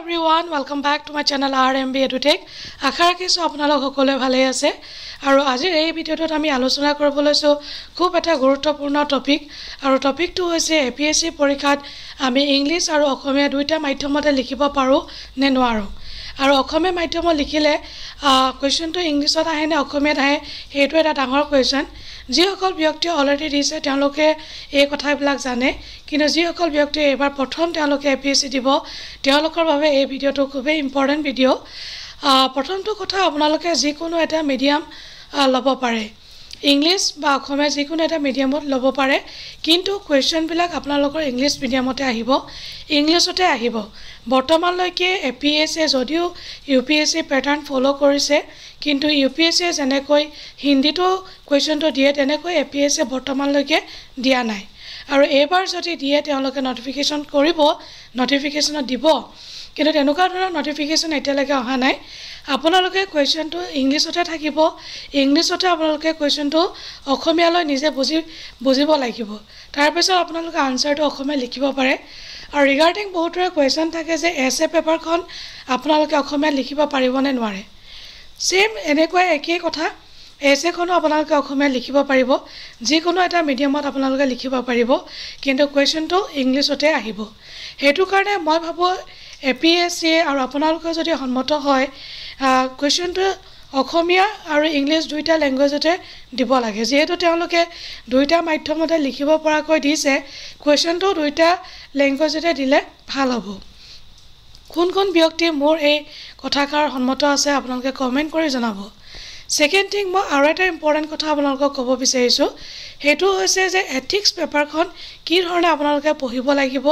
everyone, welcome back to my channel RMB EduTech. আশা ৰাখিছো আপোনালোক সকলোৱে ভালে আছে আৰু আজিৰ এই ভিডিঅ'টোত আমি আলোচনা কৰিব লৈছো খুব এটা গুৰুত্বপূৰ্ণ টপিক আৰু টপিকটো হৈছে APSC পৰীক্ষাত আমি ইংলিছ আৰু অসমীয়া দুইটা মাধ্যমতে লিখিব পাৰো নে নোৱাৰো আৰু অসমীয়া মাধ্যমত লিখিলে কোৱেশ্চনটো ইংলিছত আহে নে অসমীয়াত আহে হেতু এটা ডাঙৰ কোৱেশ্চন যিসকল ব্যক্তি অলৰেডি দিছে তেওঁলোকে এই কথাবিলাক জানে কিন্তু যিসকল ব্যক্তি এবাৰ প্ৰথম তেওঁলোকে APSC দিব তেওঁলোকৰ বাবে এই ভিডিঅ'টো খুবেই ইম্পৰ্টেন্ট ভিডিঅ' প্ৰথমটো কথা আপোনালোকে যিকোনো এটা মিডিয়াম ল'ব পাৰে ইংলিছ বা অসমীয়া যিকোনো এটা মিডিয়ামত ল'ব পাৰে কিন্তু কোৱেশ্চনবিলাক আপোনালোকৰ ইংলিছ মিডিয়ামতে আহিব ইংলিছতে আহিব বৰ্তমানলৈকে APSC যদিও UPSC প্যাটাৰ্ন ফলো কৰিছে কিন্তু UPSC যেনেকৈ হিন্দীটো কোৱেশ্চনটো দিয়ে তেনেকৈ APSC বৰ্তমানলৈকে দিয়া নাই আৰু এবাৰ যদি দিয়ে তেওঁলোকে নটিফিকেশন কৰিব নটিফিকেশনত দিব কিন্তু তেনেকুৱা ধৰণৰ নটিফিকেশন এতিয়ালৈকে অহা নাই আপোনালোকে কোৱেশ্চনটো ইংলিছতে থাকিব ইংলিছতে আপোনালোকে কোৱেশ্চনটো অসমীয়ালৈ নিজে বুজিব লাগিব তাৰ পিছত আপোনালোকে আনসাৰটো অসমীয়া লিখিব পাৰে আৰু ৰিগাৰ্ডিং বহুতৰে কোৱেশ্চন থাকে যে এসএ পেপাৰখন আপোনালোকে অসমীয়া লিখিব পাৰিব নে নোৱাৰে সেম এনেকৈ একেই কথা এসএ খনো আপোনালোকে অসমীয়া লিখিব পাৰিব যিকোনো এটা মিডিয়ামত আপোনালোকে লিখিব পাৰিব কিন্তু কোৱেশ্চনটো ইংলিছতে আহিব হেতু কাৰণে মই ভাবো APSC আৰু আপোনালোকে যদি সন্মত হয় কোৱেশ্চনটো অসমীয়া আৰু ইংলিছ দুইটা ল্যাঙ্গুৱেজতে দিব লাগে যেহেতু তেওঁলোকে দুইটা মাধ্যমতে লিখিব পৰাকৈ দিছে কোৱেশ্চনটো দুইটা ল্যাঙ্গুৱেজতে দিলে ভাল হ'ব কোন ব্যক্তি মোৰ এই কথাকাৰ সন্মত আছে আপোনালোকে কমেন্ট কৰি জনাব সেকেন্ড থিং মই আৰু এটা ইম্পৰ্টেন্ট কথা আপোনালোকক ক'ব বিচাৰিছো হেতু হৈছে যে এথিক্স পেপাৰখন কি ধৰণে আপোনালোকে পঢ়িব লাগিব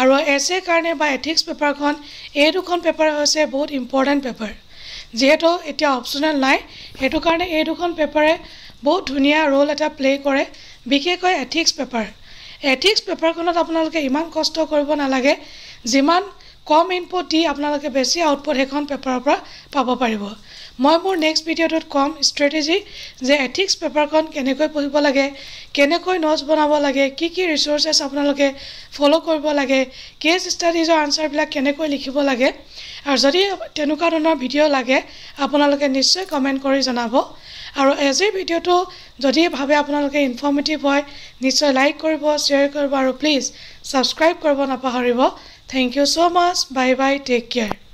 আৰু এসএ কাৰণে বা এথিক্স পেপাৰখন এই দুখন পেপাৰ হৈছে বহুত ইম্পৰ্টেন্ট পেপাৰ যেহেতু এতিয়া অপচনেল নাই হেতু কাৰণে এই দুখন পেপাৰে বহুত ধুনিয়া ৰোল এটা প্লে কৰে বিশেষকৈ এথিক্স পেপাৰখনত আপোনালোকে ইমান কষ্ট কৰিব নালাগে যিমান কম ইনপুট দি আপোনালোকে বেছি আউটপুট হেখন পেপাৰৰ পৰা পাব পাৰিব মই মোৰ নেক্সট ভিডিঅ'টোত কম ষ্ট্ৰেটেজি যে এথিক্স পেপাৰখন কেনেকৈ পঢ়িব লাগে কেনেকৈ নোটছ বনাব লাগে কি ৰিসোৰ্সেস আপোনালোকে ফলো কৰিব লাগে কেস ষ্টাডিজৰ আনসাৰবিলাক কেনেকৈ লিখিব লাগে আৰু যদি তেনেকুৱা ধৰণৰ ভিডিঅ' লাগে আপোনালোকে নিশ্চয় কমেন্ট কৰি জনাব আৰু এই ভিডিঅ'টো যদি ভাবে আপোনালোকে ইনফৰ্মেটিভ হয় নিশ্চয় লাইক কৰিব শেয়াৰ কৰিব আৰু প্লিজ সাবস্ক্ৰাইব কৰিব নাপাহৰিব Thank you so much. Bye bye. Take care.